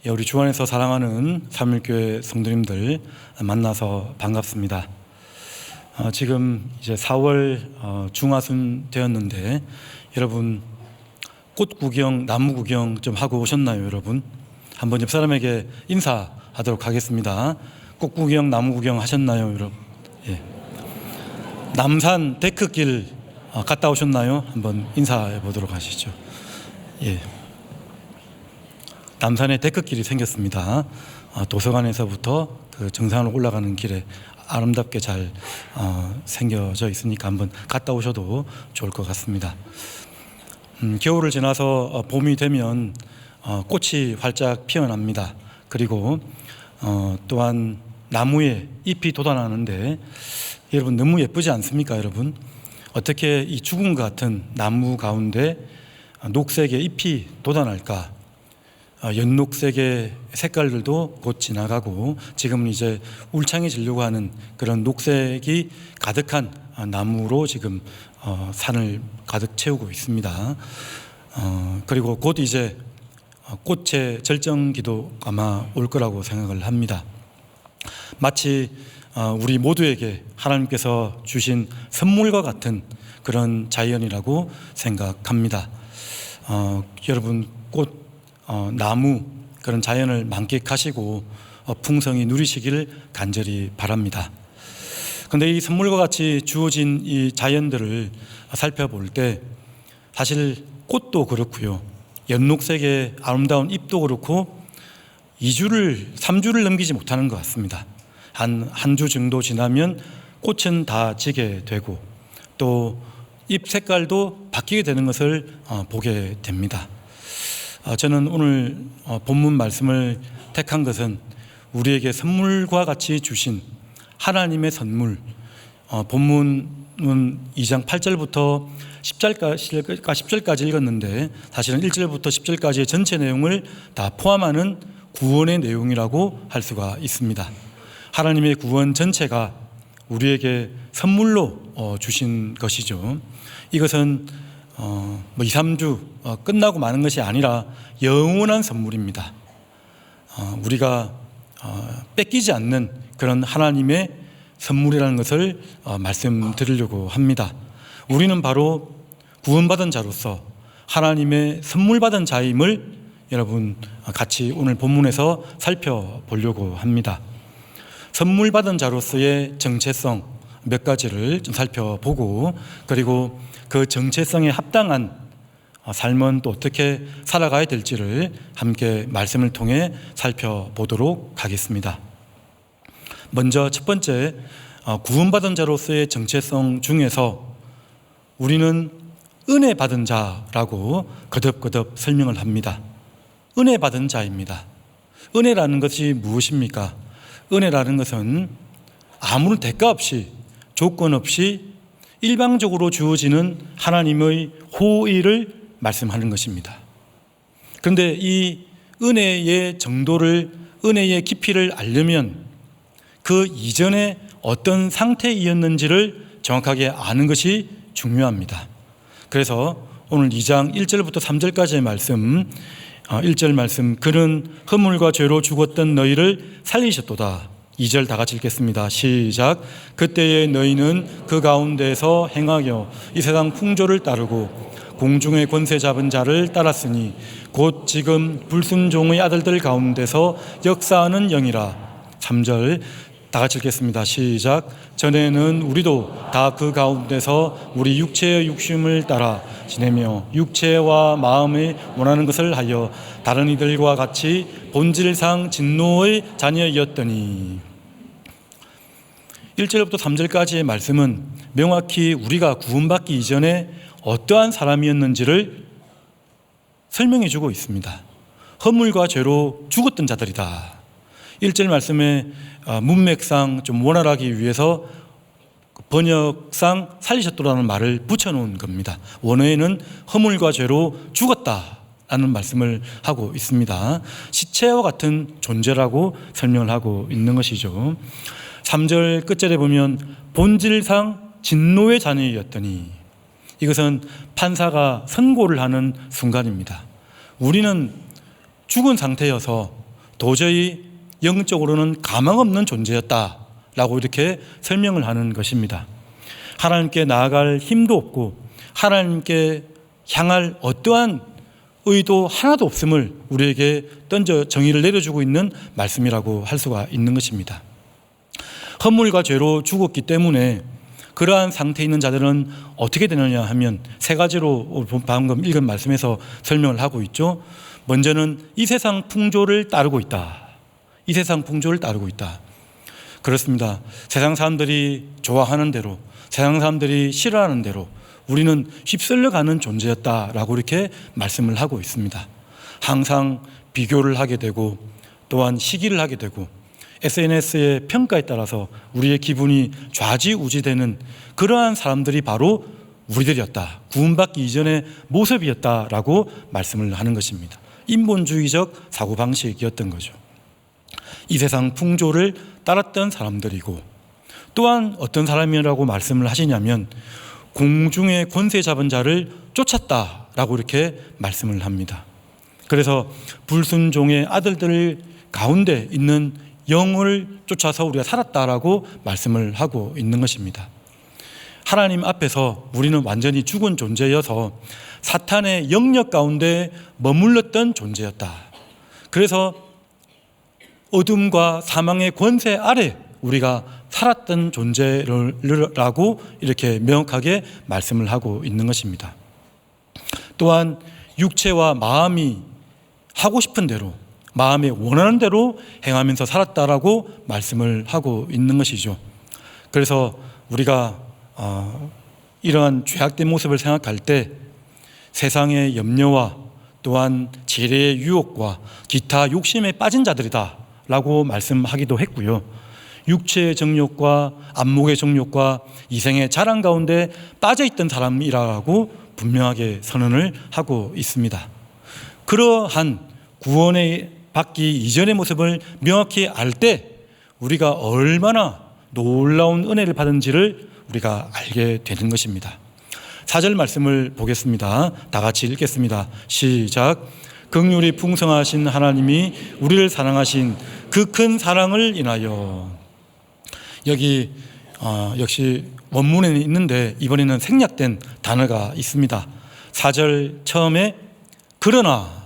우리 주 안에서 사랑하는 삼일교회 성도님들 만나서 반갑습니다. 지금 이제 4월 중하순 되었는데 여러분 꽃 구경, 나무 구경 좀 하고 오셨나요, 여러분? 한번 옆 사람에게 인사하도록 하겠습니다. 꽃 구경, 나무 구경 하셨나요, 여러분? 예. 남산 데크길 갔다 오셨나요? 한번 인사해 보도록 하시죠. 예. 남산에 데크길이 생겼습니다. 도서관에서부터 그 정상으로 올라가는 길에 아름답게 잘 생겨져 있으니까 한번 갔다 오셔도 좋을 것 같습니다. 겨울을 지나서 봄이 되면 꽃이 활짝 피어납니다. 그리고 또한 나무에 잎이 돋아나는데 여러분 너무 예쁘지 않습니까, 여러분? 어떻게 이 죽은 것 같은 나무 가운데 녹색의 잎이 돋아날까? 연녹색의 색깔들도 곧 지나가고 지금은 이제 울창해지려고 하는 그런 녹색이 가득한 나무로 지금 산을 가득 채우고 있습니다. 그리고 곧 이제 꽃의 절정기도 아마 올 거라고 생각을 합니다. 마치 우리 모두에게 하나님께서 주신 선물과 같은 그런 자연이라고 생각합니다. 여러분 꽃 나무 그런 자연을 만끽하시고 풍성히 누리시길 간절히 바랍니다. 그런데 이 선물과 같이 주어진 이 자연들을 살펴볼 때 사실 꽃도 그렇고요, 연녹색의 아름다운 잎도 그렇고 2주를 3주를 넘기지 못하는 것 같습니다. 한 주 정도 지나면 꽃은 다 지게 되고 또 잎 색깔도 바뀌게 되는 것을 보게 됩니다. 저는 오늘 본문 말씀을 택한 것은 우리에게 선물과 같이 주신 하나님의 선물, 본문은 2장 8절부터 10절까지 읽었는데 사실은 1절부터 10절까지의 전체 내용을 다 포함하는 구원의 내용이라고 할 수가 있습니다. 하나님의 구원 전체가 우리에게 선물로 주신 것이죠. 이것은 2, 3주 끝나고 마는 것이 아니라 영원한 선물입니다. 우리가 뺏기지 않는 그런 하나님의 선물이라는 것을 말씀드리려고 합니다. 우리는 바로 구원받은 자로서 하나님의 선물 받은 자임을 여러분 같이 오늘 본문에서 살펴보려고 합니다. 선물 받은 자로서의 정체성 몇 가지를 좀 살펴보고 그리고 그 정체성에 합당한 삶은 또 어떻게 살아가야 될지를 함께 말씀을 통해 살펴보도록 하겠습니다. 먼저 첫 번째, 구원받은 자로서의 정체성 중에서 우리는 은혜 받은 자라고 거듭거듭 설명을 합니다. 은혜 받은 자입니다. 은혜라는 것이 무엇입니까? 은혜라는 것은 아무런 대가 없이 조건 없이 일방적으로 주어지는 하나님의 호의를 말씀하는 것입니다. 그런데 이 은혜의 정도를, 은혜의 깊이를 알려면 그 이전에 어떤 상태이었는지를 정확하게 아는 것이 중요합니다. 그래서 오늘 2장 1절부터 3절까지의 말씀, 1절 말씀, 그는 허물과 죄로 죽었던 너희를 살리셨도다. 2절 다 같이 읽겠습니다. 시작. 그때에 너희는 그 가운데서 행하여 이 세상 풍조를 따르고 공중의 권세 잡은 자를 따랐으니 곧 지금 불순종의 아들들 가운데서 역사하는 영이라. 3절 다 같이 읽겠습니다. 시작. 전에는 우리도 다 그 가운데서 우리 육체의 욕심을 따라 지내며 육체와 마음이 원하는 것을 하여 다른 이들과 같이 본질상 진노의 자녀였더니. 1절부터 3절까지의 말씀은 명확히 우리가 구원받기 이전에 어떠한 사람이었는지를 설명해 주고 있습니다. 허물과 죄로 죽었던 자들이다. 1절 말씀에 문맥상 좀 원활하기 위해서 번역상 살리셨도라는 말을 붙여놓은 겁니다. 원어에는 허물과 죄로 죽었다라는 말씀을 하고 있습니다. 시체와 같은 존재라고 설명을 하고 있는 것이죠. 3절 끝절에 보면 본질상 진노의 자녀였더니, 이것은 판사가 선고를 하는 순간입니다. 우리는 죽은 상태여서 도저히 영적으로는 가망 없는 존재였다라고 이렇게 설명을 하는 것입니다. 하나님께 나아갈 힘도 없고 하나님께 향할 어떠한 의도 하나도 없음을 우리에게 던져 정의를 내려주고 있는 말씀이라고 할 수가 있는 것입니다. 허물과 죄로 죽었기 때문에 그러한 상태에 있는 자들은 어떻게 되느냐 하면 세 가지로 방금 읽은 말씀에서 설명을 하고 있죠. 먼저는 이 세상 풍조를 따르고 있다. 이 세상 풍조를 따르고 있다. 그렇습니다. 세상 사람들이 좋아하는 대로, 세상 사람들이 싫어하는 대로 우리는 휩쓸려 가는 존재였다라고 이렇게 말씀을 하고 있습니다. 항상 비교를 하게 되고 또한 시기를 하게 되고 SNS의 평가에 따라서 우리의 기분이 좌지우지되는 그러한 사람들이 바로 우리들이었다. 구원받기 이전의 모습이었다라고 말씀을 하는 것입니다. 인본주의적 사고방식이었던 거죠. 이 세상 풍조를 따랐던 사람들이고 또한 어떤 사람이라고 말씀을 하시냐면 공중의 권세 잡은 자를 쫓았다라고 이렇게 말씀을 합니다. 그래서 불순종의 아들들 가운데 있는 영을 쫓아서 우리가 살았다라고 말씀을 하고 있는 것입니다. 하나님 앞에서 우리는 완전히 죽은 존재여서 사탄의 영역 가운데 머물렀던 존재였다. 그래서 어둠과 사망의 권세 아래 우리가 살았던 존재라고 이렇게 명확하게 말씀을 하고 있는 것입니다. 또한 육체와 마음이 하고 싶은 대로, 마음에 원하는 대로 행하면서 살았다라고 말씀을 하고 있는 것이죠. 그래서 우리가 이러한 죄악된 모습을 생각할 때 세상의 염려와 또한 재래의 유혹과 기타 욕심에 빠진 자들이다 라고 말씀하기도 했고요. 육체의 정욕과 안목의 정욕과 이생의 자랑 가운데 빠져있던 사람이라고 분명하게 선언을 하고 있습니다. 그러한 구원에 받기 이전의 모습을 명확히 알 때 우리가 얼마나 놀라운 은혜를 받은지를 우리가 알게 되는 것입니다. 4절 말씀을 보겠습니다. 다 같이 읽겠습니다. 시작. 긍휼이 풍성하신 하나님이 우리를 사랑하신 그 큰 사랑을 인하여. 여기 역시 원문에는 있는데 이번에는 생략된 단어가 있습니다. 4절 처음에 그러나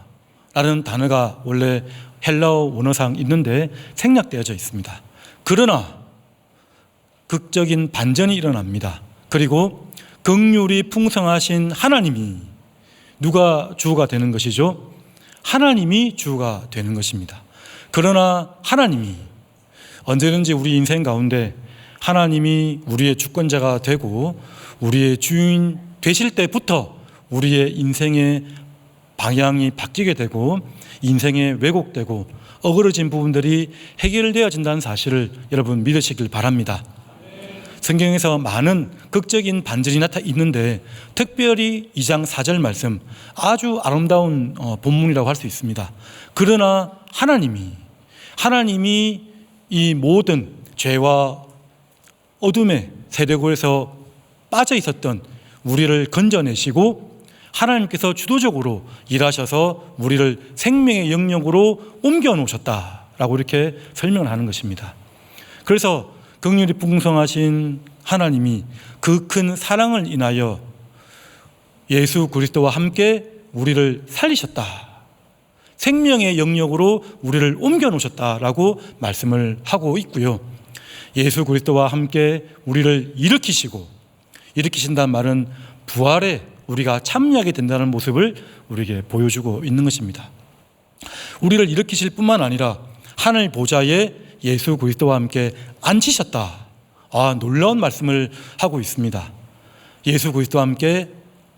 라는 단어가 원래 헬라어 원어상 있는데 생략되어져 있습니다. 그러나 극적인 반전이 일어납니다. 그리고 긍휼이 풍성하신 하나님이, 누가 주가 되는 것이죠? 하나님이 주가 되는 것입니다. 그러나 하나님이, 언제든지 우리 인생 가운데 하나님이 우리의 주권자가 되고 우리의 주인 되실 때부터 우리의 인생의 방향이 바뀌게 되고 인생에 왜곡되고 어그러진 부분들이 해결되어진다는 사실을 여러분 믿으시길 바랍니다. 성경에서 많은 극적인 반전이 있는데 특별히 2장 4절 말씀, 아주 아름다운 본문이라고 할 수 있습니다. 그러나 하나님이 이 모든 죄와 어둠의 세대고에서 빠져 있었던 우리를 건져내시고 하나님께서 주도적으로 일하셔서 우리를 생명의 영역으로 옮겨 놓으셨다라고 이렇게 설명을 하는 것입니다. 그래서 긍휼이 풍성하신 하나님이 그 큰 사랑을 인하여 예수 그리스도와 함께 우리를 살리셨다, 생명의 영역으로 우리를 옮겨 놓으셨다라고 말씀을 하고 있고요. 예수 그리스도와 함께 우리를 일으키신다는 말은 부활에 우리가 참여하게 된다는 모습을 우리에게 보여주고 있는 것입니다. 우리를 일으키실 뿐만 아니라 하늘 보좌에 예수 그리스도와 함께 앉히셨다. 놀라운 말씀을 하고 있습니다. 예수 그리스도와 함께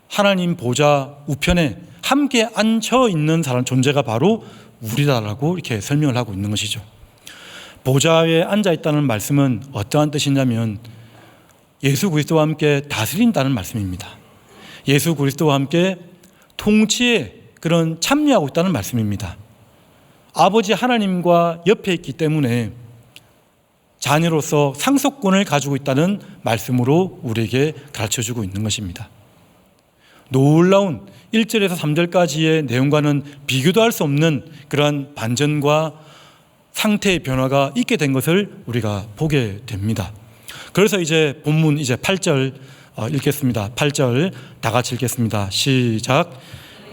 하나님 보좌 우편에 함께 앉혀 있는 사람 존재가 바로 우리다라고 이렇게 설명을 하고 있는 것이죠. 보좌에 앉아 있다는 말씀은 어떠한 뜻이냐면 예수 그리스도와 함께 다스린다는 말씀입니다. 예수 그리스도와 함께 통치에 그런 참여하고 있다는 말씀입니다. 아버지 하나님과 옆에 있기 때문에 자녀로서 상속권을 가지고 있다는 말씀으로 우리에게 가르쳐주고 있는 것입니다. 놀라운 1절에서 3절까지의 내용과는 비교도 할 수 없는 그러한 반전과 상태의 변화가 있게 된 것을 우리가 보게 됩니다. 그래서 이제 본문 이제 8절 읽겠습니다. 8절 다 같이 읽겠습니다. 시작.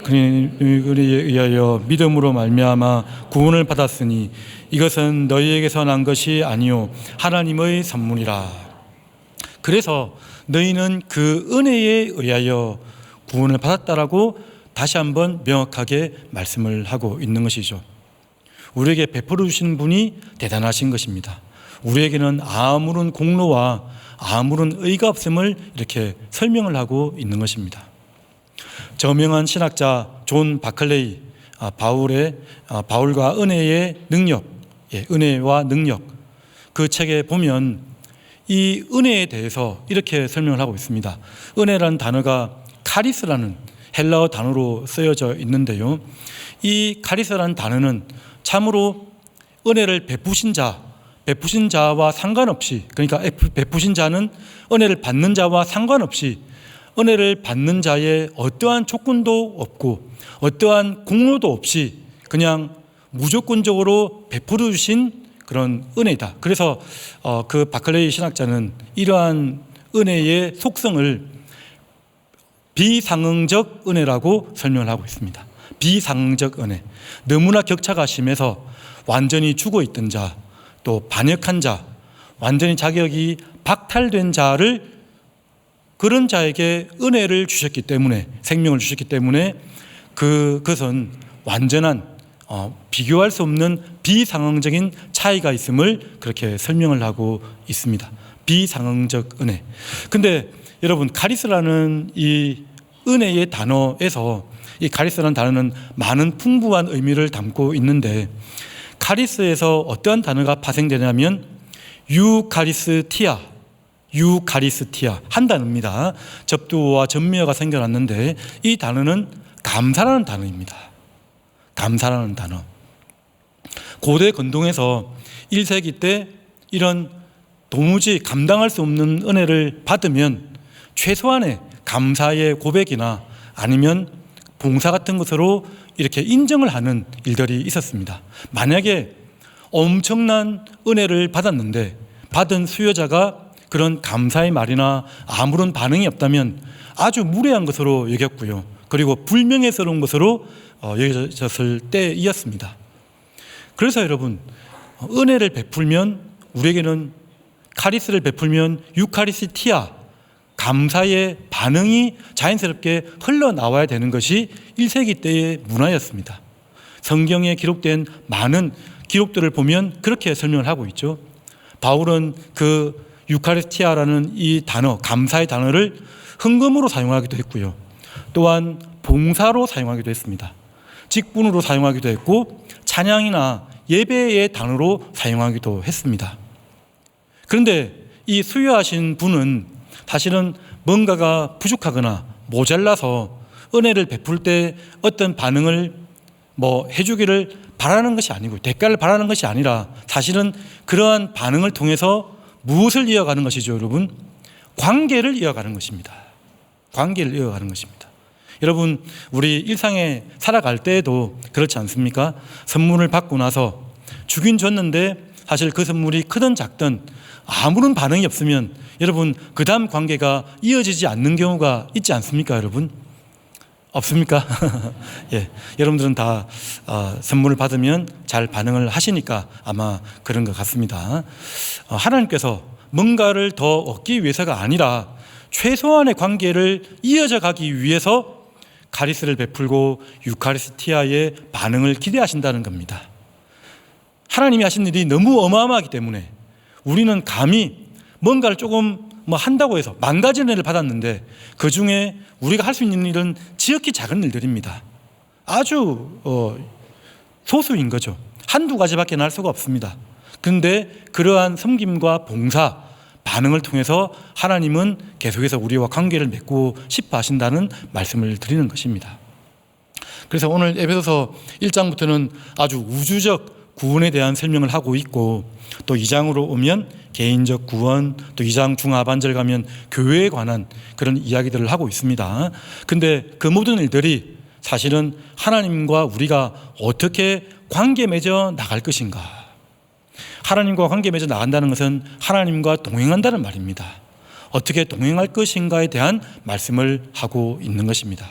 그리에 의하여 믿음으로 말미암아 구원을 받았으니 이것은 너희에게서 난 것이 아니요 하나님의 선물이라. 그래서 너희는 그 은혜에 의하여 구원을 받았다라고 다시 한번 명확하게 말씀을 하고 있는 것이죠. 우리에게 베풀어 주신 분이 대단하신 것입니다. 우리에게는 아무런 공로와 아무런 의가 없음을 이렇게 설명을 하고 있는 것입니다. 저명한 신학자 존 바클레이, 바울과 은혜의 능력, 은혜와 능력, 그 책에 보면 이 은혜에 대해서 이렇게 설명을 하고 있습니다. 은혜라는 단어가 카리스라는 헬라어 단어로 쓰여져 있는데요, 이 카리스라는 단어는 참으로 은혜를 베푸신 자와 상관없이, 그러니까 베푸신 자는 은혜를 받는 자와 상관없이 은혜를 받는 자의 어떠한 조건도 없고 어떠한 공로도 없이 그냥 무조건적으로 베풀어 주신 그런 은혜다. 그래서 그 바클레이 신학자는 이러한 은혜의 속성을 비상응적 은혜라고 설명을 하고 있습니다. 비상응적 은혜. 너무나 격차가 심해서 완전히 죽어 있던 자, 또 반역한 자, 완전히 자격이 박탈된 자를, 그런 자에게 은혜를 주셨기 때문에, 생명을 주셨기 때문에 그것은 완전한 비교할 수 없는 비상응적인 차이가 있음을 그렇게 설명을 하고 있습니다. 비상응적 은혜. 근데 여러분, 카리스라는 이 은혜의 단어에서, 이 카리스라는 단어는 많은 풍부한 의미를 담고 있는데, 카리스에서 어떠한 단어가 파생되냐면 유카리스티아 한 단어입니다. 접두어와 전미어가 생겨났는데 이 단어는 감사라는 단어입니다. 감사라는 단어. 고대 건동에서 1세기 때 이런 도무지 감당할 수 없는 은혜를 받으면 최소한의 감사의 고백이나 아니면 봉사 같은 것으로 이렇게 인정을 하는 일들이 있었습니다. 만약에 엄청난 은혜를 받았는데 받은 수요자가 그런 감사의 말이나 아무런 반응이 없다면 아주 무례한 것으로 여겼고요, 그리고 불명예스러운 것으로 여겨졌을 때이었습니다. 그래서 여러분, 은혜를 베풀면, 우리에게는 카리스를 베풀면 유카리스티아, 감사의 반응이 자연스럽게 흘러나와야 되는 것이 1세기 때의 문화였습니다. 성경에 기록된 많은 기록들을 보면 그렇게 설명을 하고 있죠. 바울은 그 유카리스티아라는 이 단어, 감사의 단어를 헌금으로 사용하기도 했고요, 또한 봉사로 사용하기도 했습니다. 직분으로 사용하기도 했고 찬양이나 예배의 단어로 사용하기도 했습니다. 그런데 이 수요하신 분은 사실은 뭔가가 부족하거나 모자라서 은혜를 베풀 때 어떤 반응을 해주기를 바라는 것이 아니고, 대가를 바라는 것이 아니라 사실은 그러한 반응을 통해서 무엇을 이어가는 것이죠, 여러분? 관계를 이어가는 것입니다. 관계를 이어가는 것입니다. 여러분, 우리 일상에 살아갈 때에도 그렇지 않습니까? 선물을 받고 나서 주긴 줬는데 사실 그 선물이 크든 작든 아무런 반응이 없으면 여러분, 그 다음 관계가 이어지지 않는 경우가 있지 않습니까, 여러분? 없습니까? 예, 여러분들은 다 선물을 받으면 잘 반응을 하시니까 아마 그런 것 같습니다. 하나님께서 뭔가를 더 얻기 위해서가 아니라 최소한의 관계를 이어져 가기 위해서 카리스를 베풀고 유카리스티아의 반응을 기대하신다는 겁니다. 하나님이 하신 일이 너무 어마어마하기 때문에 우리는 감히 뭔가를 조금 한다고 해서 망가진 은혜를 받았는데 그 중에 우리가 할 수 있는 일은 지극히 작은 일들입니다. 아주 소수인 거죠. 한두 가지밖에 할 수가 없습니다. 그런데 그러한 섬김과 봉사, 반응을 통해서 하나님은 계속해서 우리와 관계를 맺고 싶어 하신다는 말씀을 드리는 것입니다. 그래서 오늘 에베소서 1장부터는 아주 우주적 구원에 대한 설명을 하고 있고, 또 2장으로 오면 개인적 구원, 또 2장 중하반절 가면 교회에 관한 그런 이야기들을 하고 있습니다. 근데 그 모든 일들이 사실은 하나님과 우리가 어떻게 관계 맺어 나갈 것인가, 하나님과 관계 맺어 나간다는 것은 하나님과 동행한다는 말입니다. 어떻게 동행할 것인가에 대한 말씀을 하고 있는 것입니다.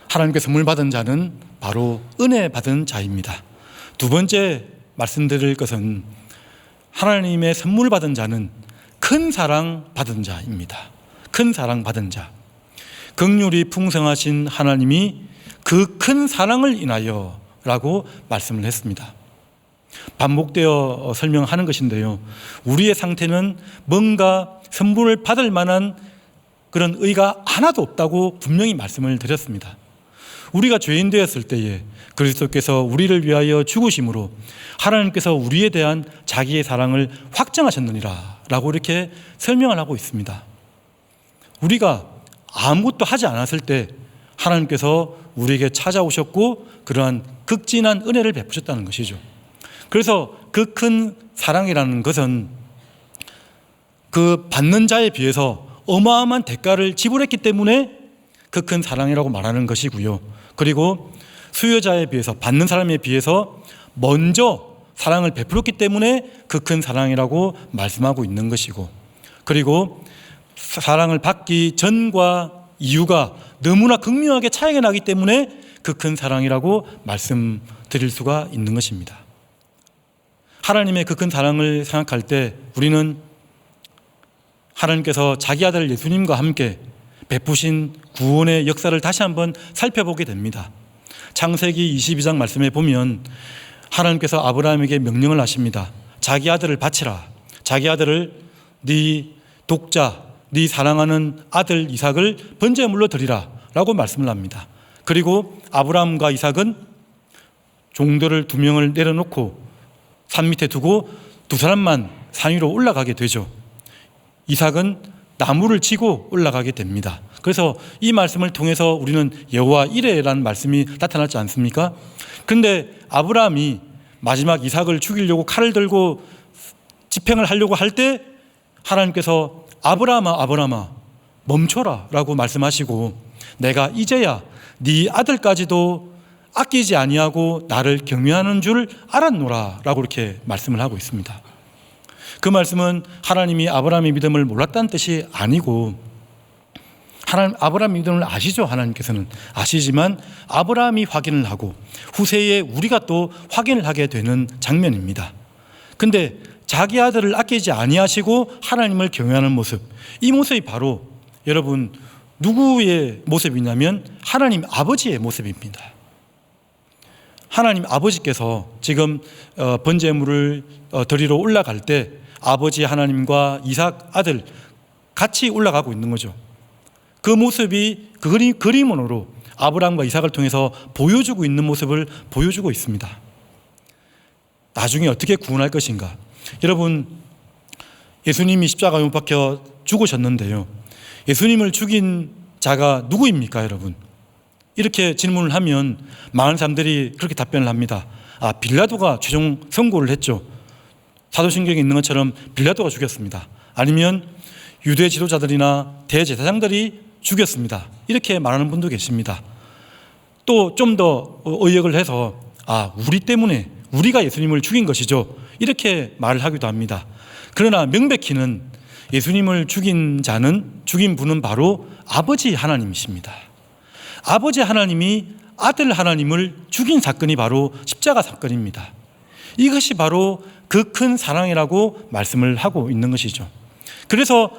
하나님께 선물 받은 자는 바로 은혜 받은 자입니다. 두 번째 말씀드릴 것은 하나님의 선물 받은 자는 큰 사랑 받은 자입니다. 큰 사랑 받은 자. 긍휼이 풍성하신 하나님이 그 큰 사랑을 인하여 라고 말씀을 했습니다. 반복되어 설명하는 것인데요, 우리의 상태는 뭔가 선물을 받을 만한 그런 의가 하나도 없다고 분명히 말씀을 드렸습니다. 우리가 죄인 되었을 때에 그리스도께서 우리를 위하여 죽으심으로 하나님께서 우리에 대한 자기의 사랑을 확정하셨느니라 라고 이렇게 설명을 하고 있습니다. 우리가 아무것도 하지 않았을 때 하나님께서 우리에게 찾아오셨고 그러한 극진한 은혜를 베푸셨다는 것이죠. 그래서 그 큰 사랑이라는 것은 그 받는 자에 비해서 어마어마한 대가를 지불했기 때문에 그 큰 사랑이라고 말하는 것이고요. 그리고 수요자에 비해서, 받는 사람에 비해서 먼저 사랑을 베풀었기 때문에 그 큰 사랑이라고 말씀하고 있는 것이고, 그리고 사랑을 받기 전과 이유가 너무나 극명하게 차이가 나기 때문에 그 큰 사랑이라고 말씀드릴 수가 있는 것입니다. 하나님의 그 큰 사랑을 생각할 때 우리는 하나님께서 자기 아들 예수님과 함께 베푸신 구원의 역사를 다시 한번 살펴보게 됩니다. 창세기 22장 말씀에 보면 하나님께서 아브라함에게 명령을 하십니다. 자기 아들을 바치라. 자기 아들을 네 독자, 네 사랑하는 아들 이삭을 번제물로 드리라 라고 말씀을 합니다. 그리고 아브라함과 이삭은 종들을 2명을 내려놓고 산 밑에 두고 두 사람만 산 위로 올라가게 되죠. 이삭은 나무를 치고 올라가게 됩니다. 그래서 이 말씀을 통해서 우리는 여호와 이레라는 말씀이 나타났지 않습니까? 그런데 아브라함이 마지막 이삭을 죽이려고 칼을 들고 집행을 하려고 할 때 하나님께서 아브라함아 아브라함아 멈춰라 라고 말씀하시고 내가 이제야 네 아들까지도 아끼지 아니하고 나를 경외하는 줄 알았노라 라고 이렇게 말씀을 하고 있습니다. 그 말씀은 하나님이 아브라함의 믿음을 몰랐다는 뜻이 아니고, 아브라함의 믿음을 아시죠? 하나님께서는 아시지만 아브라함이 확인을 하고 후세에 우리가 또 확인을 하게 되는 장면입니다. 근데 자기 아들을 아끼지 아니하시고 하나님을 경외하는 모습, 이 모습이 바로 여러분 누구의 모습이냐면 하나님 아버지의 모습입니다. 하나님 아버지께서 지금 번제물을 드리러 올라갈 때 아버지 하나님과 이삭 아들 같이 올라가고 있는 거죠. 그 모습이 그 그림으로 아브라함과 이삭을 통해서 보여주고 있는 모습을 보여주고 있습니다. 나중에 어떻게 구원할 것인가? 여러분, 예수님이 십자가에 못 박혀 죽으셨는데요, 예수님을 죽인 자가 누구입니까, 여러분? 이렇게 질문을 하면 많은 사람들이 그렇게 답변을 합니다. 빌라도가 최종 선고를 했죠. 사도신경에 있는 것처럼 빌라도가 죽였습니다. 아니면 유대 지도자들이나 대제사장들이 죽였습니다. 이렇게 말하는 분도 계십니다. 또 좀 더 의역을 해서 우리 때문에 우리가 예수님을 죽인 것이죠. 이렇게 말을 하기도 합니다. 그러나 명백히는 예수님을 죽인 분은 바로 아버지 하나님이십니다. 아버지 하나님이 아들 하나님을 죽인 사건이 바로 십자가 사건입니다. 이것이 바로 그 큰 사랑이라고 말씀을 하고 있는 것이죠. 그래서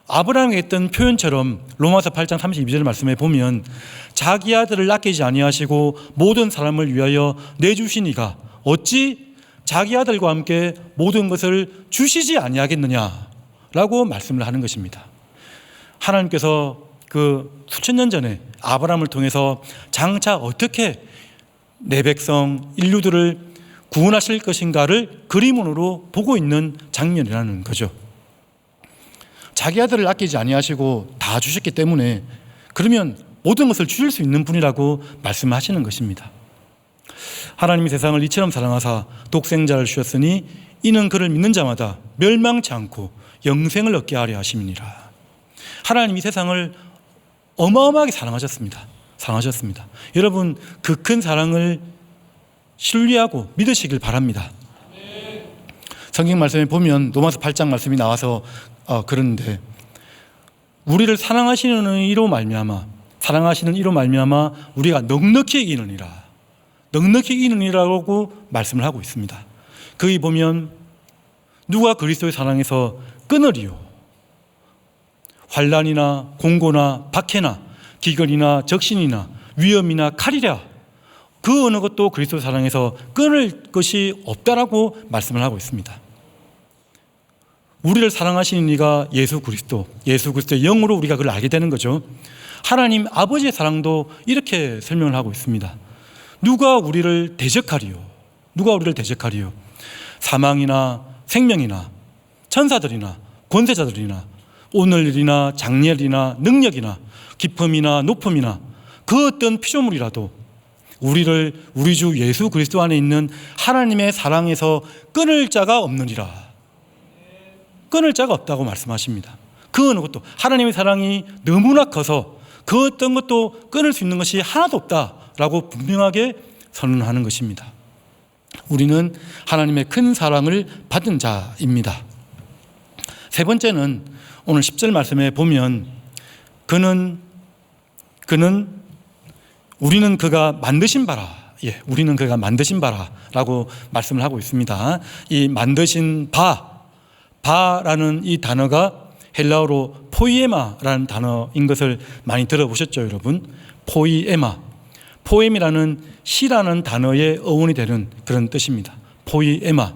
아브라함이 했던 표현처럼 로마서 8장 32절 말씀에 보면 자기 아들을 아끼지 아니하시고 모든 사람을 위하여 내주시니가 어찌 자기 아들과 함께 모든 것을 주시지 아니하겠느냐라고 말씀을 하는 것입니다. 하나님께서 그 수천 년 전에 아브라함을 통해서 장차 어떻게 내 백성 인류들을 구원하실 것인가를 그림으로 보고 있는 장면이라는 거죠. 자기 아들을 아끼지 아니하시고 다 주셨기 때문에 그러면 모든 것을 주실 수 있는 분이라고 말씀하시는 것입니다. 하나님이 세상을 이처럼 사랑하사 독생자를 주셨으니 이는 그를 믿는 자마다 멸망치 않고 영생을 얻게 하려 하심이니라. 하나님이 세상을 어마어마하게 사랑하셨습니다. 여러분, 그 큰 사랑을 신뢰하고 믿으시길 바랍니다. 성경 말씀에 보면 로마서 8장 말씀이 나와서 그러는데 우리를 사랑하시는 이로 말미암아 우리가 넉넉히 이기느니라고 말씀을 하고 있습니다. 거기 보면 누가 그리스도의 사랑에서 끊으리요? 환난이나 공고나 박해나 기근이나 적신이나 위험이나 칼이랴 그 어느 것도 그리스도의 사랑에서 끊을 것이 없다라고 말씀을 하고 있습니다. 우리를 사랑하시는 이가 예수 그리스도의 영으로 우리가 그걸 알게 되는 거죠. 하나님 아버지의 사랑도 이렇게 설명을 하고 있습니다. 누가 우리를 대적하리요? 사망이나 생명이나 천사들이나 권세자들이나 오늘이나 장래일이나 능력이나 깊음이나 높음이나 그 어떤 피조물이라도 우리를 우리 주 예수 그리스도 안에 있는 하나님의 사랑에서 끊을 자가 없느니라. 끊을 자가 없다고 말씀하십니다. 그 어느 것도 하나님의 사랑이 너무나 커서 그 어떤 것도 끊을 수 있는 것이 하나도 없다라고 분명하게 선언하는 것입니다. 우리는 하나님의 큰 사랑을 받은 자입니다. 세 번째는 오늘 10절 말씀에 보면 우리는 그가 만드신 바라라고 말씀을 하고 있습니다. 이 만드신 바라는 이 단어가 헬라어로 포이에마라는 단어인 것을 많이 들어보셨죠, 여러분? 포엠이라는 시라는 단어의 어원이 되는 그런 뜻입니다. 포이에마.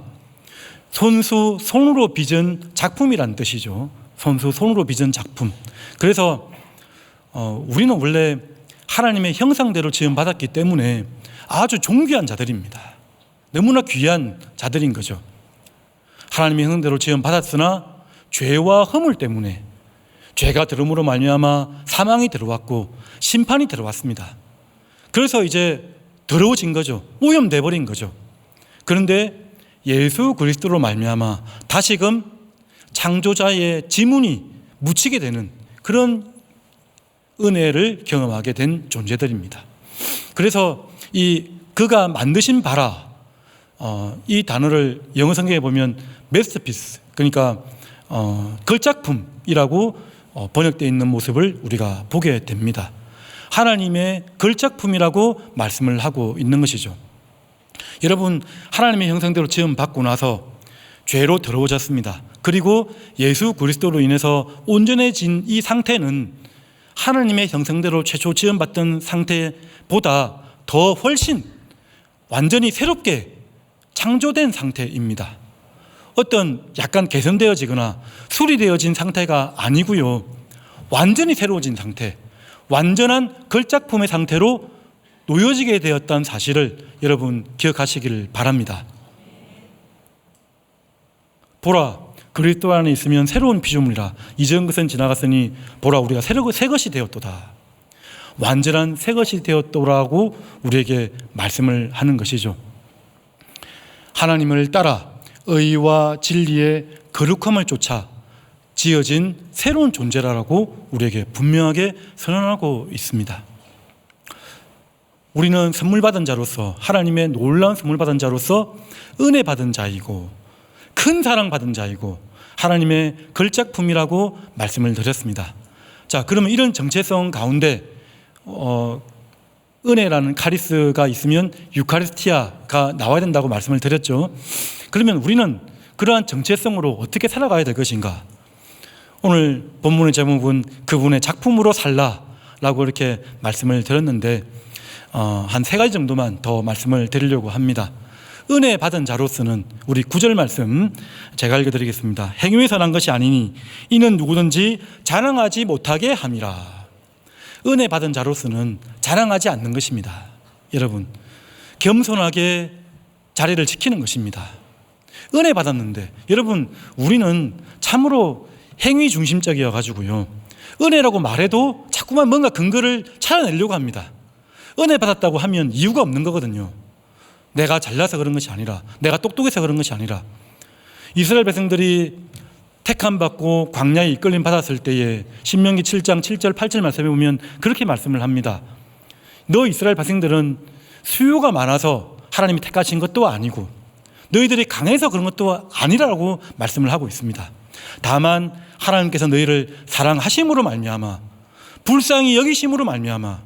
손으로 빚은 작품이라는 뜻이죠. 손으로 빚은 작품. 그래서 우리는 원래 하나님의 형상대로 지음받았기 때문에 아주 존귀한 자들입니다. 너무나 귀한 자들인 거죠. 하나님의 형상대로 지음받았으나 죄와 허물 때문에 죄가 들음으로 말미암아 사망이 들어왔고 심판이 들어왔습니다. 그래서 이제 더러워진 거죠. 오염돼 버린 거죠. 그런데 예수 그리스도로 말미암아 다시금 창조자의 지문이 묻히게 되는 그런 은혜를 경험하게 된 존재들입니다. 그래서 이 그가 만드신 바라 이 단어를 영어 성경에 보면 masterpiece 그러니까 걸작품이라고 번역되어 있는 모습을 우리가 보게 됩니다. 하나님의 걸작품이라고 말씀을 하고 있는 것이죠. 여러분, 하나님의 형상대로 지음받고 나서 죄로 더러워졌습니다. 그리고 예수 그리스도로 인해서 온전해진 이 상태는 하나님의 형상대로 최초 지음받던 상태보다 더 훨씬 완전히 새롭게 창조된 상태입니다. 어떤 약간 개선되어지거나 수리되어진 상태가 아니고요. 완전히 새로워진 상태, 완전한 걸작품의 상태로 놓여지게 되었다는 사실을 여러분 기억하시길 바랍니다. 보라, 그리스도 안에 있으면 새로운 피조물이라. 이전 것은 지나갔으니 보라, 우리가 새 것이 되었도다. 완전한 새 것이 되었도라고 우리에게 말씀을 하는 것이죠. 하나님을 따라 의와 진리의 거룩함을 쫓아 지어진 새로운 존재라고 우리에게 분명하게 선언하고 있습니다. 우리는 선물 받은 자로서, 하나님의 놀라운 선물 받은 자로서 은혜 받은 자이고 큰 사랑 받은 자이고 하나님의 걸작품이라고 말씀을 드렸습니다. 자, 그러면 이런 정체성 가운데 은혜라는 카리스가 있으면 유카리스티아가 나와야 된다고 말씀을 드렸죠. 그러면 우리는 그러한 정체성으로 어떻게 살아가야 될 것인가? 오늘 본문의 제목은 그분의 작품으로 살라라고 이렇게 말씀을 드렸는데 한 3가지 정도만 더 말씀을 드리려고 합니다. 은혜 받은 자로서는 우리 9절 말씀 제가 읽어드리겠습니다. 행위에서 난 것이 아니니 이는 누구든지 자랑하지 못하게 함이라. 은혜 받은 자로서는 자랑하지 않는 것입니다. 여러분, 겸손하게 자리를 지키는 것입니다. 은혜 받았는데, 여러분, 우리는 참으로 행위 중심적이어 가지고요, 은혜라고 말해도 자꾸만 뭔가 근거를 찾아내려고 합니다. 은혜 받았다고 하면 이유가 없는 거거든요. 내가 잘나서 그런 것이 아니라, 내가 똑똑해서 그런 것이 아니라, 이스라엘 백성들이 택함 받고 광야에 이끌림 받았을 때에 신명기 7장 7절 8절 말씀에 보면 그렇게 말씀을 합니다. 너 이스라엘 백성들은 수요가 많아서 하나님이 택하신 것도 아니고 너희들이 강해서 그런 것도 아니라고 말씀을 하고 있습니다. 다만 하나님께서 너희를 사랑하심으로 말미암아, 불쌍히 여기심으로 말미암아,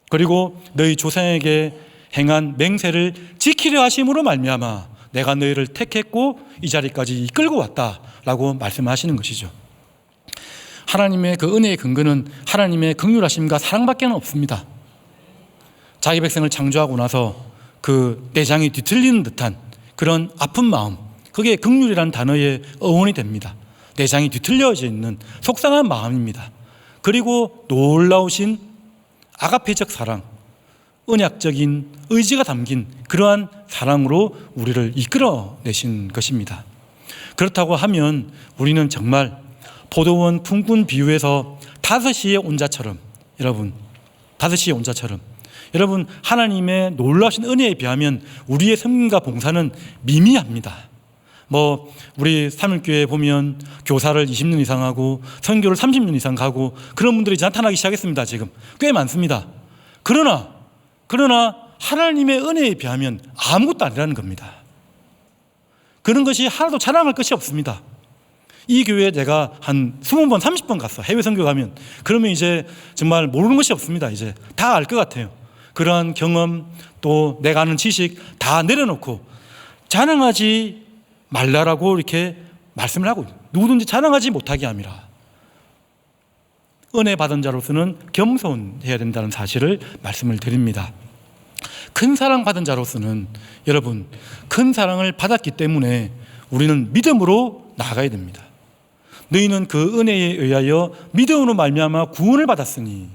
그리고 너희 조상에게 행한 맹세를 지키려 하심으로 말미암아 내가 너희를 택했고 이 자리까지 이끌고 왔다라고 말씀하시는 것이죠. 하나님의 그 은혜의 근거는 하나님의 긍휼하심과 사랑밖에 없습니다. 자기 백성을 창조하고 나서 그 내장이 뒤틀리는 듯한 그런 아픈 마음, 그게 긍휼이라는 단어의 어원이 됩니다. 내장이 뒤틀려져 있는 속상한 마음입니다. 그리고 놀라우신 아가페적 사랑, 언약적인 의지가 담긴 그러한 사랑으로 우리를 이끌어내신 것입니다. 그렇다고 하면 우리는 정말 포도원 품꾼 비유에서 5시의 온자처럼, 여러분 5시의 온자처럼, 여러분 하나님의 놀라우신 은혜에 비하면 우리의 섬김과 봉사는 미미합니다. 우리 삼일교회 보면 교사를 20년 이상 하고 선교를 30년 이상 가고 그런 분들이 나타나기 시작했습니다. 지금 꽤 많습니다. 그러나 하나님의 은혜에 비하면 아무것도 아니라는 겁니다. 그런 것이 하나도 자랑할 것이 없습니다. 이 교회에 내가 한 20번 30번 갔어. 해외 선교 가면. 그러면 이제 정말 모르는 것이 없습니다. 이제 다 알 것 같아요. 그러한 경험, 또 내가 아는 지식 다 내려놓고 자랑하지 말라라고 이렇게 말씀을 하고, 누구든지 자랑하지 못하게 함이라. 은혜 받은 자로서는 겸손해야 된다는 사실을 말씀을 드립니다. 큰 사랑 받은 자로서는 여러분, 큰 사랑을 받았기 때문에 우리는 믿음으로 나아가야 됩니다. 너희는 그 은혜에 의하여 믿음으로 말미암아 구원을 받았으니,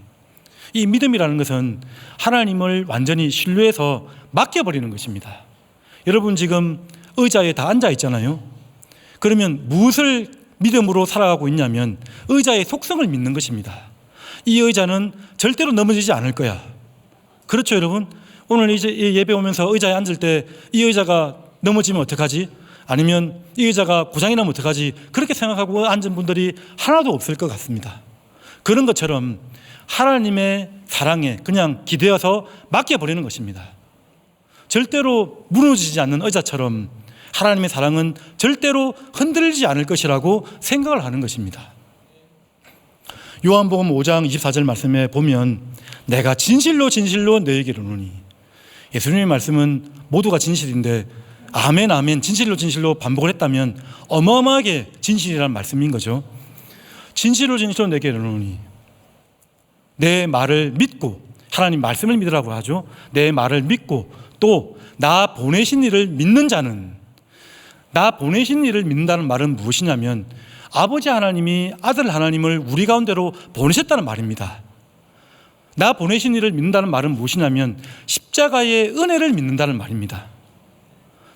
이 믿음이라는 것은 하나님을 완전히 신뢰해서 맡겨버리는 것입니다. 여러분 지금 의자에 다 앉아 있잖아요. 그러면 무엇을 믿음으로 살아가고 있냐면 의자의 속성을 믿는 것입니다. 이 의자는 절대로 넘어지지 않을 거야. 그렇죠 여러분? 오늘 이제 예배 오면서 의자에 앉을 때 이 의자가 넘어지면 어떡하지? 아니면 이 의자가 고장이 나면 어떡하지? 그렇게 생각하고 앉은 분들이 하나도 없을 것 같습니다. 그런 것처럼 하나님의 사랑에 그냥 기대어서 맡겨버리는 것입니다. 절대로 무너지지 않는 의자처럼 하나님의 사랑은 절대로 흔들리지 않을 것이라고 생각을 하는 것입니다. 요한복음 5장 24절 말씀에 보면 내가 진실로 너에게 이르노니, 예수님의 말씀은 모두가 진실인데 아멘 아멘 진실로 반복을 했다면 어마어마하게 진실이라는 말씀인 거죠. 진실로 내게 이르노니, 내 말을 믿고, 하나님 말씀을 믿으라고 하죠. 내 말을 믿고 또 나 보내신 이를 믿는 자는, 나 보내신 이를 믿는다는 말은 무엇이냐면 아버지 하나님이 아들 하나님을 우리 가운데로 보내셨다는 말입니다. 나 보내신 이를 믿는다는 말은 무엇이냐면 십자가의 은혜를 믿는다는 말입니다.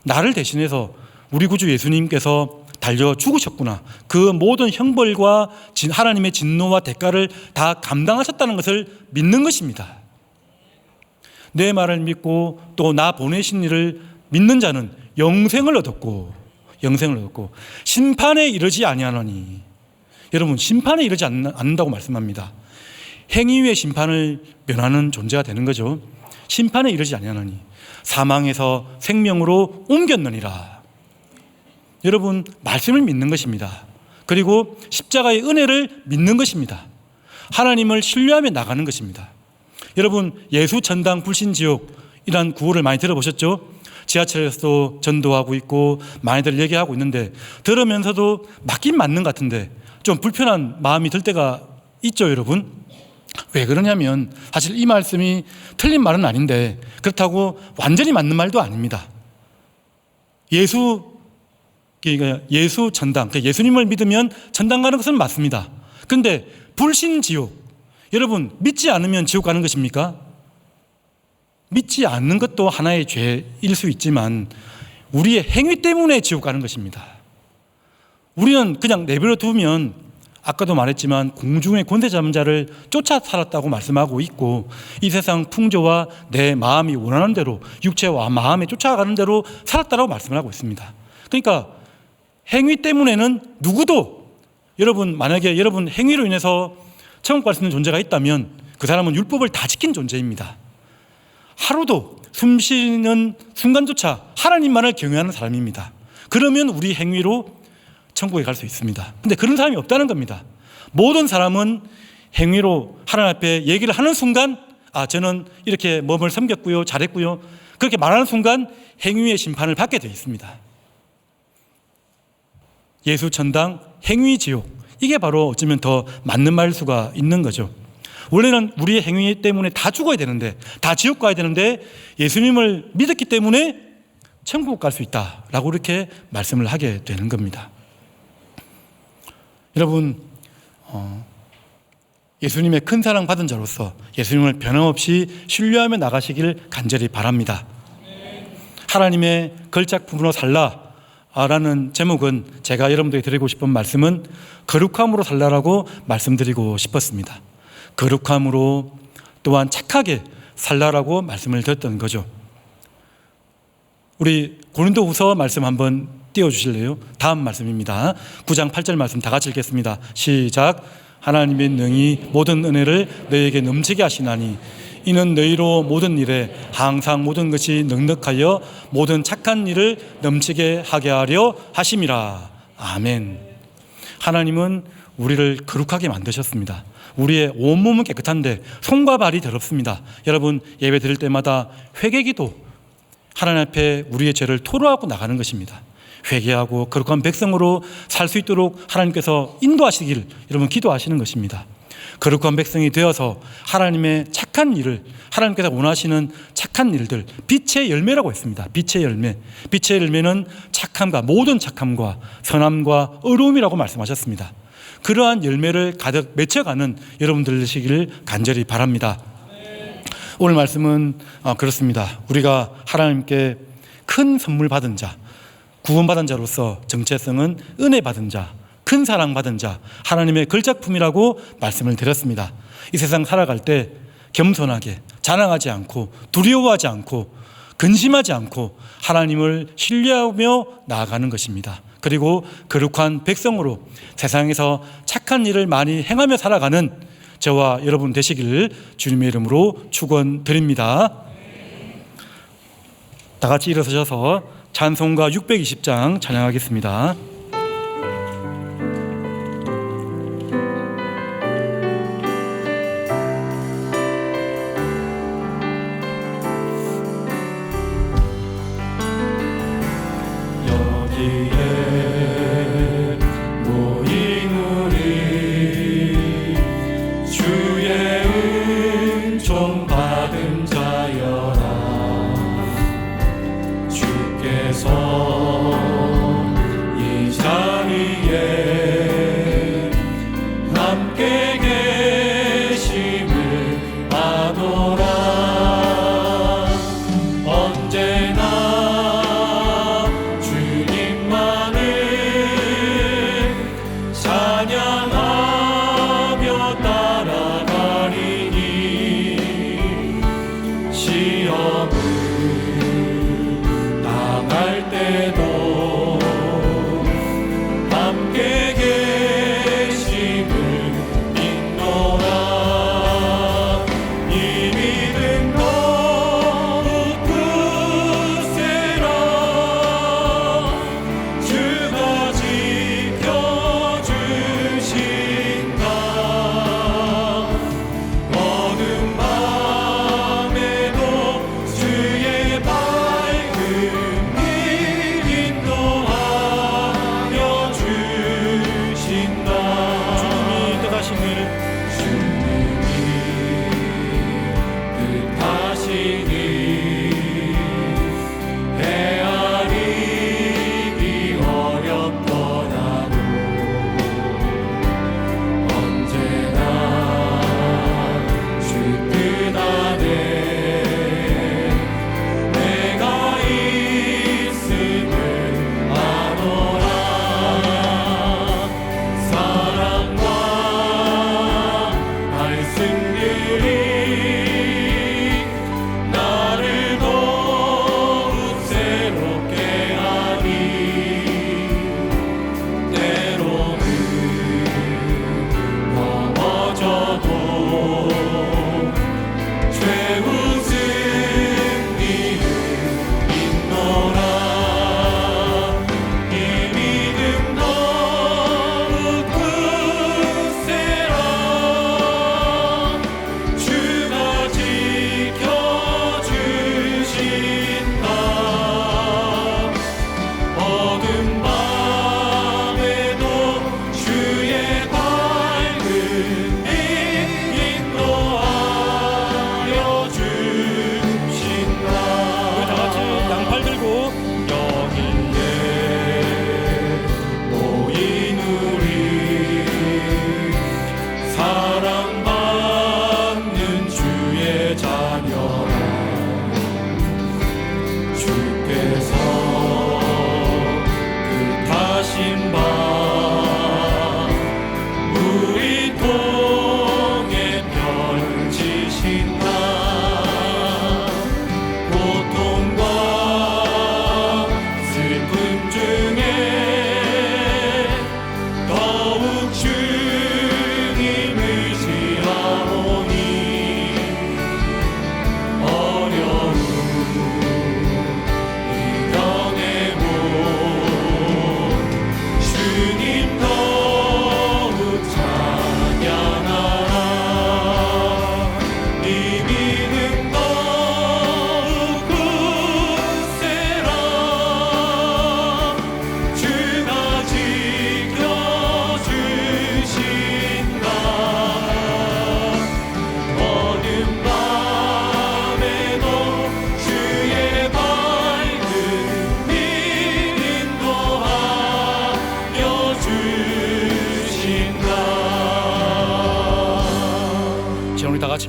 나를 대신해서 우리 구주 예수님께서 달려 죽으셨구나, 그 모든 형벌과 하나님의 진노와 대가를 다 감당하셨다는 것을 믿는 것입니다. 내 말을 믿고 또 나 보내신 이를 믿는 자는 영생을 얻었고 심판에 이르지 아니하노니. 여러분 심판에 이르지 않는다고 말씀합니다. 행위의 심판을 면하는 존재가 되는 거죠. 심판에 이르지 아니하노니 사망에서 생명으로 옮겼느니라. 여러분 말씀을 믿는 것입니다. 그리고 십자가의 은혜를 믿는 것입니다. 하나님을 신뢰하며 나가는 것입니다. 여러분 예수 전당 불신 지옥이란 구호를 많이 들어보셨죠? 지하철에서도 전도하고 있고 많이들 얘기하고 있는데 들으면서도 맞긴 맞는 것 같은데 좀 불편한 마음이 들 때가 있죠 여러분? 왜 그러냐면 사실 이 말씀이 틀린 말은 아닌데 그렇다고 완전히 맞는 말도 아닙니다. 예수 전당, 예수님을 믿으면 전당 가는 것은 맞습니다. 그런데 불신 지옥, 여러분 믿지 않으면 지옥 가는 것입니까? 믿지 않는 것도 하나의 죄일 수 있지만 우리의 행위 때문에 지옥 가는 것입니다. 우리는 그냥 내버려 두면 아까도 말했지만 공중의 권세 잡은 자를 쫓아 살았다고 말씀하고 있고 이 세상 풍조와 내 마음이 원하는 대로 육체와 마음에 쫓아가는 대로 살았다고 말씀을 하고 있습니다. 그러니까 행위 때문에는 누구도, 여러분 만약에 여러분 행위로 인해서 천국 갈 수 있는 존재가 있다면 그 사람은 율법을 다 지킨 존재입니다. 하루도 숨 쉬는 순간조차 하나님만을 경외하는 사람입니다. 그러면 우리 행위로 천국에 갈 수 있습니다. 근데 그런 사람이 없다는 겁니다. 모든 사람은 행위로 하나님 앞에 얘기를 하는 순간 저는 이렇게 몸을 섬겼고요, 잘했고요, 그렇게 말하는 순간 행위의 심판을 받게 되어 있습니다. 예수 천당, 행위 지옥, 이게 바로 어쩌면 더 맞는 말일 수가 있는 거죠. 원래는 우리의 행위 때문에 다 죽어야 되는데, 다 지옥 가야 되는데 예수님을 믿었기 때문에 천국 갈 수 있다라고 이렇게 말씀을 하게 되는 겁니다. 여러분, 예수님의 큰 사랑 받은 자로서 예수님을 변함없이 신뢰하며 나가시길 간절히 바랍니다. 하나님의 걸작품으로 살라라는 제목은 제가 여러분들에게 드리고 싶은 말씀은 거룩함으로 살라라고 말씀드리고 싶었습니다. 거룩함으로, 또한 착하게 살라라고 말씀을 드렸던 거죠. 우리 고린도후서 말씀 한번 띄워주실래요? 다음 말씀입니다. 9장 8절 말씀 다 같이 읽겠습니다. 시작. 하나님의 능히 모든 은혜를 너희에게 넘치게 하시나니 이는 너희로 모든 일에 항상 모든 것이 넉넉하여 모든 착한 일을 넘치게 하게 하려 하심이라. 아멘. 하나님은 우리를 거룩하게 만드셨습니다. 우리의 온몸은 깨끗한데 손과 발이 더럽습니다. 여러분, 예배 드릴 때마다 회개기도, 하나님 앞에 우리의 죄를 토로하고 나가는 것입니다. 회개하고 거룩한 백성으로 살 수 있도록 하나님께서 인도하시길 여러분 기도하시는 것입니다. 거룩한 백성이 되어서 하나님의 착한 일을, 하나님께서 원하시는 착한 일들, 빛의 열매라고 했습니다. 빛의 열매. 빛의 열매는 착함과, 모든 착함과 선함과 의로움이라고 말씀하셨습니다. 그러한 열매를 가득 맺혀가는 여러분들 되시기를 간절히 바랍니다. 오늘 말씀은 그렇습니다. 우리가 하나님께 큰 선물 받은 자, 구원받은 자로서 정체성은 은혜 받은 자, 큰 사랑 받은 자, 하나님의 걸작품이라고 말씀을 드렸습니다. 이 세상 살아갈 때 겸손하게, 자랑하지 않고, 두려워하지 않고, 근심하지 않고 하나님을 신뢰하며 나아가는 것입니다. 그리고 거룩한 백성으로 세상에서 착한 일을 많이 행하며 살아가는 저와 여러분 되시기를 주님의 이름으로 축원드립니다. 다 같이 일어서셔서 찬송가 620장 찬양하겠습니다. 시험을 당할 때도 함께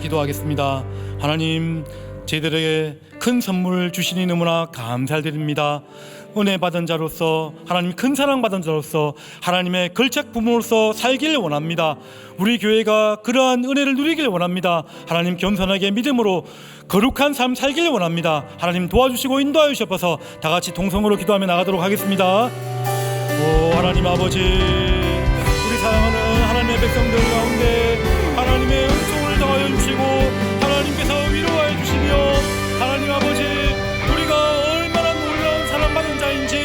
기도하겠습니다. 하나님, 저희들에게 큰 선물 주시니 너무나 감사드립니다. 은혜 받은 자로서, 하나님 큰 사랑 받은 자로서, 하나님의 걸작 부모로서 살길 원합니다. 우리 교회가 그러한 은혜를 누리길 원합니다. 하나님, 겸손하게 믿음으로 거룩한 삶 살길 원합니다. 하나님 도와주시고 인도하여 주셔서 다 같이 동성으로 기도하며 나가도록 하겠습니다. 오 하나님 아버지, 우리 사랑하는 하나님의 백성들 가운데 하나님의 은총을 더하여 주시고 하나님께서 위로하여 주시며, 하나님 아버지, 우리가 얼마나 놀라운 사랑받은 자인지,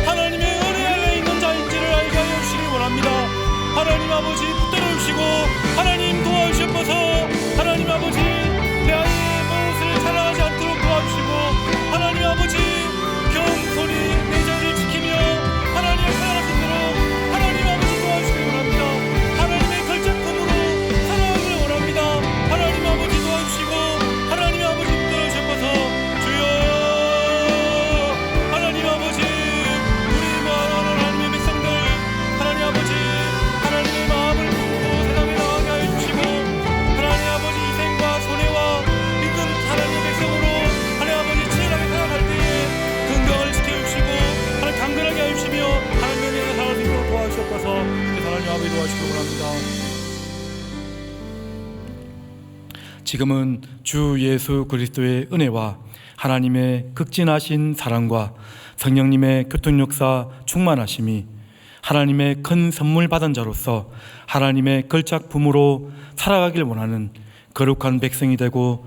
하나님의 은혜 안에 있는 자인지를 알게 하여 주시기 원합니다. 하나님 아버지, 붙들어 주시고 하나님 도와주셔서 하나님 아버지, 내 아이의 무엇을 자랑하지 않도록 도와주시고, 하나님 아버지, 겸손히 내 자리를 지키며 하나님의 사랑하신 대로 하나님 아버지 도와주시기 원합니다. 하나님의 걸작품으로 살아가기를 원합니다. 하나님 아버지 도와주시고 하나님 아버지 붙들어 주셔서 주여, 하나님 아버지, 우리 하나님의 백성들 하나님 아버지, 하나님의 마음을 품고 세상에 나가게 하여 주시고, 하나님 아버지 희생과 손해와 믿는 하나님의 백성으로 하나님 아버지 치열하게 살아갈 때에 건강을 지켜주시고 하나님 강건하게 하여 주시며 하나님의 은혜를 살아갈 수 있도록 도와주셔서 하나님 아버지 도와주시기 원합니다. 지금은 주 예수 그리스도의 은혜와 하나님의 극진하신 사랑과 성령님의 교통역사 충만하심이 하나님의 큰 선물 받은 자로서 하나님의 걸작 부모로 살아가길 원하는 거룩한 백성이 되고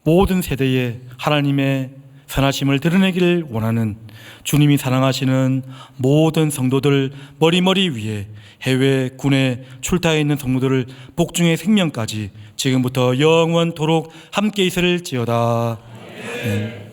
모든 세대에 하나님의 선하심을 드러내기를 원하는 주님이 사랑하시는 모든 성도들 머리머리 위에 해외 군에 출타해 있는 성도들을 복중의 생명까지 지금부터 영원토록 함께 있을지어다. 아멘.